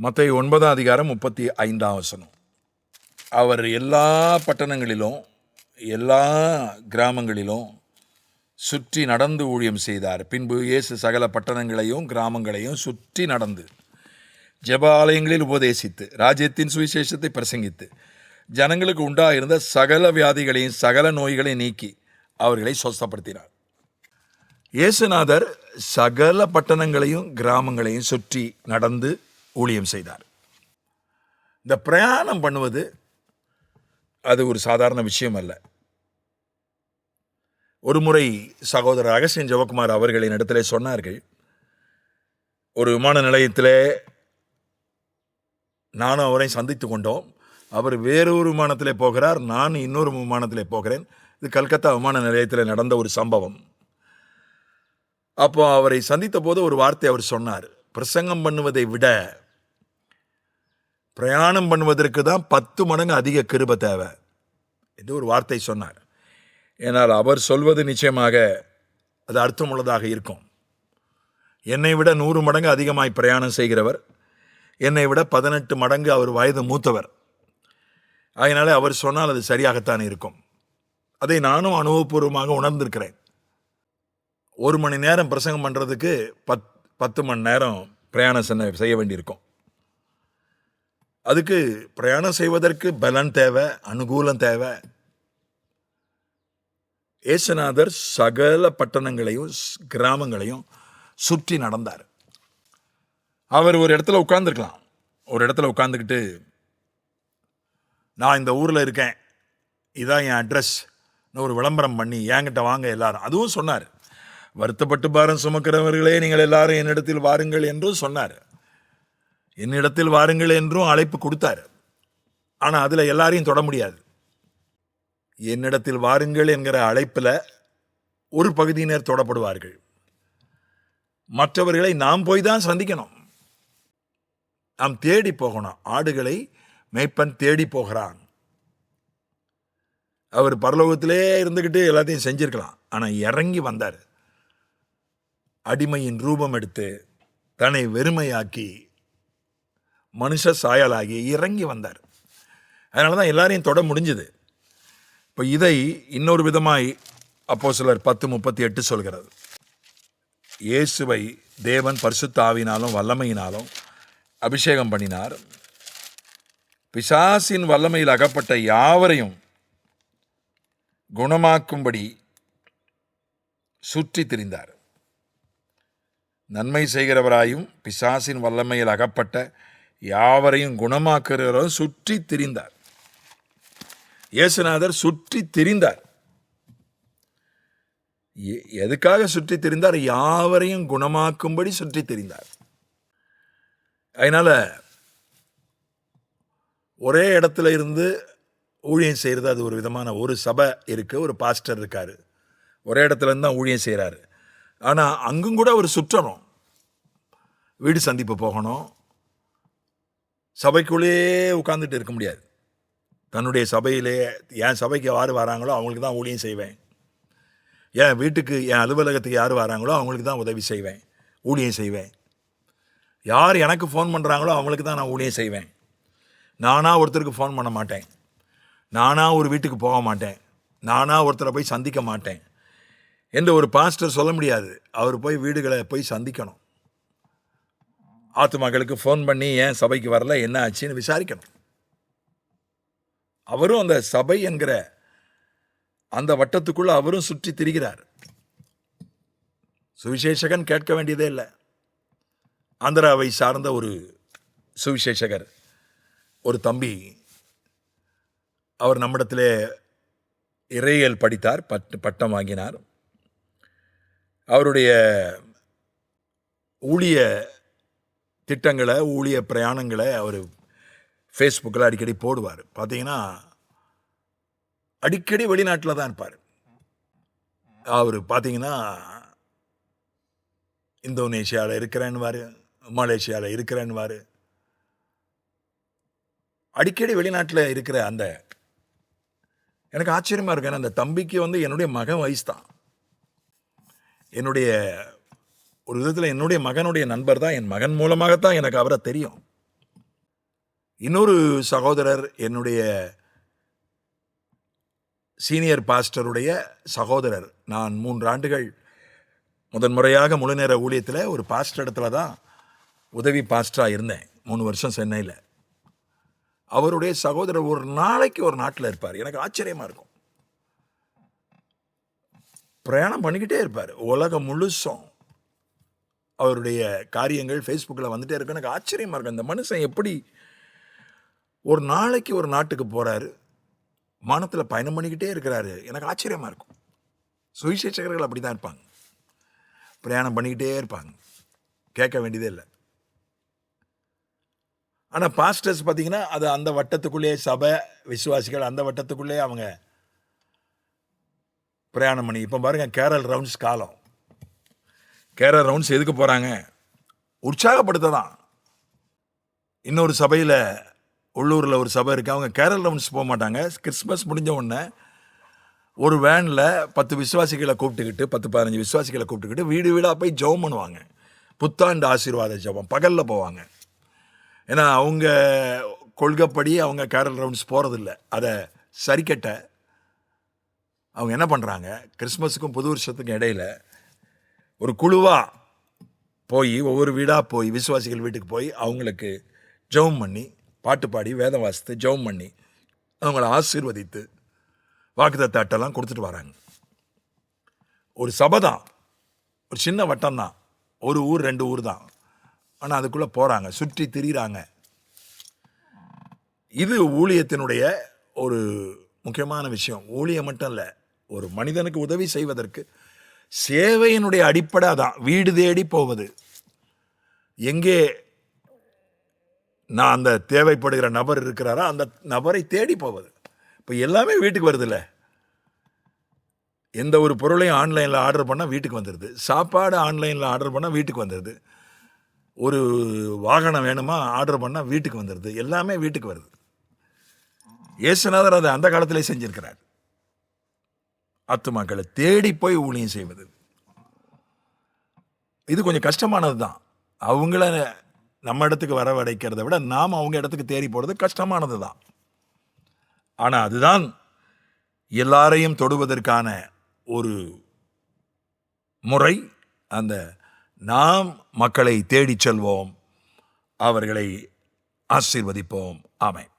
மத்தேயு 9:35. அவர் எல்லா பட்டணங்களிலும் எல்லா கிராமங்களிலும் சுற்றி நடந்து ஊழியம் செய்தார். பின்பு இயேசு சகல பட்டணங்களையும் கிராமங்களையும் சுற்றி நடந்து ஜெப ஆலயங்களில் உபதேசித்து ராஜ்யத்தின் சுவிசேஷத்தை பிரசங்கித்து ஜனங்களுக்கு உண்டாயிருந்த சகல வியாதிகளையும் சகல நோய்களையும் நீக்கி அவர்களை சொஸ்தப்படுத்தினார். இயேசுநாதர் சகல பட்டணங்களையும் கிராமங்களையும் சுற்றி நடந்து ஊழியம் செய்தார். இந்த பிரயாணம் பண்ணுவது அது ஒரு சாதாரண விஷயம் அல்ல. ஒரு முறை சகோதரர் அகஸ்டின் ஜெபக்குமார் அவர்களின் இடத்திலே சொன்னார்கள், ஒரு விமான நிலையத்திலே நானும் அவரை சந்தித்து கொண்டோம். அவர் வேறொரு விமானத்திலே போகிறார், நான் இன்னொரு விமானத்திலே போகிறேன். இது கல்கத்தா விமான நிலையத்தில் நடந்த ஒரு சம்பவம். அப்போ அவரை சந்தித்த போது ஒரு வார்த்தை அவர் சொன்னார், பிரசங்கம் பண்ணுவதை விட பிரயாணம் பண்ணுவதற்கு தான் 10 மடங்கு அதிக கிருபை தேவை என்று ஒரு வார்த்தை சொன்னார். ஏனால் அவர் சொல்வது நிச்சயமாக அது அர்த்தமுள்ளதாக இருக்கும். என்னை விட 100 மடங்கு அதிகமாய் பிரயாணம் செய்கிறவர், என்னை விட 18 மடங்கு அவர் வயது மூத்தவர். அதனால அவர் சொன்னால் அது சரியாகத்தான் இருக்கும். அதை நானும் அனுபவபூர்வமாக உணர்ந்திருக்கிறேன். 1 மணி நேரம் பிரசங்கம் பண்ணுறதுக்கு 10 மணி நேரம் பிரயாணம் செய்ய வேண்டியிருக்கும். அதுக்கு பிரயாணம் செய்வதற்கு பலன் தேவை, அனுகூலம் தேவை. இயேசுநாதர் சகல பட்டணங்களையும் கிராமங்களையும் சுற்றி நடந்தார். அவர் ஒரு இடத்துல உட்கார்ந்துருக்கலாம். ஒரு இடத்துல உட்கார்ந்துக்கிட்டு, நான் இந்த ஊரில் இருக்கேன், இதான் என் அட்ரஸ் ஒரு விளம்பரம் பண்ணி என்கிட்ட வாங்க எல்லாரும், அதுவும் சொன்னார். வருத்தப்பட்டு பாரம் சுமக்கிறவர்களே நீங்கள் எல்லாரும் என்னிடத்தில் வாருங்கள் என்றும் சொன்னார். என்னிடத்தில் வாருங்கள் என்றும் அழைப்பு கொடுத்தார். ஆனால் அதில் எல்லாரையும் தொட முடியாது. என்னிடத்தில் வாருங்கள் என்கிற அழைப்பில் ஒரு பகுதியினர் தொடப்படுவார்கள். மற்றவர்களை நாம் போய் தான் சந்திக்கணும். நாம் தேடி போகணும். ஆடுகளை மேய்ப்பன் தேடி போகிறான். அவர் பரலோகத்திலே இருந்துக்கிட்டு எல்லாத்தையும் செஞ்சிருக்கலாம். ஆனால் இறங்கி வந்தார். அடிமையின் ரூபம் எடுத்து தன்னை வெறுமையாக்கி மனுஷ சாயலாகி இறங்கி வந்தார். அதனால தான் எல்லாரையும் தொட முடிஞ்சது. இப்போ இதை இன்னொரு விதமாய் அப்போஸ்தலர் 10:38 சொல்கிறது. இயேசுவை தேவன் பரிசுத்த ஆவியினாலும் வல்லமையினாலும் அபிஷேகம் பண்ணினார். பிசாசின் வல்லமையில் அகப்பட்ட யாவரையும் குணமாக்கும்படி சுற்றி திரிந்தார். நன்மை செய்கிறவராயும் பிசாசின் வல்லமையில் அகப்பட்ட யாவரையும் குணமாக்குகிறவரும் சுற்றி திரிந்தார். இயேசுநாதர் சுற்றி திரிந்தார். எதுக்காக சுற்றி திரிந்தார்? யாவரையும் குணமாக்கும்படி சுற்றி திரிந்தார். அதனால ஒரே இடத்துல இருந்து ஊழியம் செய்கிறது அது ஒரு விதமான, ஒரு சபை இருக்கு, ஒரு பாஸ்டர் இருக்காரு, ஒரே இடத்துல இருந்து தான் ஊழியம் செய்கிறாரு. ஆனால் அங்கும் கூட அவர் சுற்றணும், வீடு சந்திப்பு போகணும். சபைக்குள்ளேயே உட்கார்ந்துட்டு இருக்க முடியாது. தன்னுடைய சபையிலே, என் சபைக்கு யார் வராங்களோ அவங்களுக்கு தான் ஊழியம் செய்வேன், என் வீட்டுக்கு என் அலுவலகத்துக்கு யார் வராங்களோ அவங்களுக்கு தான் உதவி செய்வேன், ஊழியம் செய்வேன், யார் எனக்கு ஃபோன் பண்ணுறாங்களோ அவங்களுக்கு தான் நான் ஊழியம் செய்வேன், நானாக ஒருத்தருக்கு ஃபோன் பண்ண மாட்டேன், நானாக ஒரு வீட்டுக்கு போக மாட்டேன், நானாக ஒருத்தரை போய் சந்திக்க மாட்டேன் என்று ஒரு பாஸ்டர் சொல்ல முடியாது. அவர் போய் வீடுகளை போய் சந்திக்கணும். ஆத்துமாக்களுக்கு ஃபோன் பண்ணி ஏன் சபைக்கு வரல, என்ன ஆச்சுன்னு விசாரிக்கணும். அவரும் அந்த சபை என்கிற அந்த வட்டத்துக்குள்ள அவரும் சுற்றி திரிகிறார். சுவிசேஷகன் கேட்க வேண்டியதே இல்லை. ஆந்திராவை சார்ந்த ஒரு சுவிசேஷகர், ஒரு தம்பி, அவர் நம்மிடத்திலே இறையியல் படித்தார், பட்டம் வாங்கினார். அவருடைய ஊழிய திட்டங்களை, ஊழிய பிரயாணங்களை அவர் ஃபேஸ்புக்கில் அடிக்கடி போடுவார். பார்த்தீங்கன்னா அடிக்கடி வெளிநாட்டில் தான் இருப்பார். அவர் பார்த்தீங்கன்னா இந்தோனேஷியாவில் இருக்கிறேன்னுவார், மலேசியாவில் இருக்கிறேன்னுவார். அடிக்கடி வெளிநாட்டில் இருக்கிற அந்த, எனக்கு ஆச்சரியமாக இருக்கு. ஏன்னா அந்த தம்பிக்கு என்னுடைய மகன் வயசு தான். என்னுடைய ஒரு விதத்தில் என்னுடைய மகனுடைய நண்பர் தான். என் மகன் மூலமாகத்தான் எனக்கு அவரை தெரியும். இன்னொரு சகோதரர் என்னுடைய சீனியர் பாஸ்டருடைய சகோதரர். நான் 3 ஆண்டுகள் முதன்முறையாக முழுநேர ஊழியத்தில் ஒரு பாஸ்டர் இடத்துல தான் உதவி பாஸ்டராக இருந்தேன். 3 வருஷம் சென்னையில். அவருடைய சகோதரர் ஒரு நாளைக்கு ஒரு நாட்டில் இருப்பார். எனக்கு ஆச்சரியமாக இருக்கும். பிரயாணம் பண்ணிக்கிட்டே இருப்பார். உலகம் முழுசும் அவருடைய காரியங்கள் ஃபேஸ்புக்கில் வந்துட்டே இருக்கு. எனக்கு ஆச்சரியமாக இருக்கும். அந்த மனுஷன் எப்படி ஒரு நாளைக்கு ஒரு நாட்டுக்கு போகிறாரு, வானத்தில் பயணம் பண்ணிக்கிட்டே இருக்கிறாரு. எனக்கு ஆச்சரியமாக இருக்கும். சுவிசேஷகர்கள் அப்படி தான் இருப்பாங்க. பிரயாணம் பண்ணிக்கிட்டே இருப்பாங்க. கேட்க வேண்டியதே இல்லை. ஆனால் பாஸ்டர்ஸ் பார்த்தீங்கன்னா அது அந்த வட்டத்துக்குள்ளே, சபை விசுவாசிகள் அந்த வட்டத்துக்குள்ளே அவங்க பிரயாணம் பண்ணி. இப்போ பாருங்கள், கேரல் ரவுண்ட்ஸ் காலம். கேரல் ரவுண்ட்ஸ் எதுக்கு போகிறாங்க? உற்சாகப்படுத்த தான். இன்னொரு சபையில், உள்ளூரில் ஒரு சபை இருக்குது, அவங்க கேரல் ரவுண்ட்ஸ் போக மாட்டாங்க. கிறிஸ்மஸ் முடிஞ்ச உடனே ஒரு வேனில் 10 விசுவாசிகளை கூப்பிட்டுக்கிட்டு, 10-15 விசுவாசிகளை கூப்பிட்டுக்கிட்டு வீடு வீடாக போய் ஜெபம் பண்ணுவாங்க. புத்தாண்டு ஆசீர்வாத ஜெபம் பகலில் போவாங்க. ஏன்னா அவங்க கொள்கைப்படி அவங்க கேரல் ரவுண்ட்ஸ் போகிறதில்ல. அதை சரிக்கட்ட அவங்க என்ன பண்ணுறாங்க, கிறிஸ்மஸுக்கும் புது வருஷத்துக்கும் இடையில ஒரு குழுவாக போய் ஒவ்வொரு வீடாக போய் விசுவாசிகள் வீட்டுக்கு போய் அவங்களுக்கு ஜெபம் பண்ணி, பாட்டு பாடி, வேதம் வாசித்து ஜெபம் பண்ணி அவங்கள ஆசீர்வதித்து வாக்குத்தத்த அட்டைலாம் கொடுத்துட்டு வராங்க. ஒரு சபை தான், ஒரு சின்ன வட்டம் தான், ஒரு ஊர் 2 ஊர் தான். ஆனால் அதுக்குள்ளே போகிறாங்க, சுற்றி திரிகிறாங்க. இது ஊழியத்தினுடைய ஒரு முக்கியமான விஷயம். ஊழியம் மட்டும் இல்லை, ஒரு மனிதனுக்கு உதவி செய்வதற்கு சேவையினுடைய அடிப்படை தான். வீடு தேடி போவது, எங்கே நான் அந்த தேவைப்படுகிற நபர் இருக்கிறாரோ அந்த நபரை தேடி போவது. இப்போ எல்லாமே வீட்டுக்கு வருதுல்ல. எந்த ஒரு பொருளையும் ஆன்லைனில் ஆர்டர் பண்ணால் வீட்டுக்கு வந்துடுது. சாப்பாடு ஆன்லைனில் ஆர்டர் பண்ணால் வீட்டுக்கு வந்துடுது. ஒரு வாகனம் வேணுமா ஆர்டர் பண்ணால் வீட்டுக்கு வந்துடுது. எல்லாமே வீட்டுக்கு வருது. இயேசுநாதர் அதை அந்த காலத்திலே செஞ்சிருக்கிறார். ஆத்துமாக்களை தேடி போய் ஊழியம் செய்வது இது கொஞ்சம் கஷ்டமானது தான். அவங்கள நம்ம இடத்துக்கு வரவழைக்கிறத விட நாம் அவங்க இடத்துக்கு தேடி போகிறது கஷ்டமானது தான். ஆனால் அதுதான் எல்லாரையும் தொடுவதற்கான ஒரு முறை. அந்த நாம் மக்களை தேடி செல்வோம், அவர்களை ஆசீர்வதிப்போம். ஆமென்.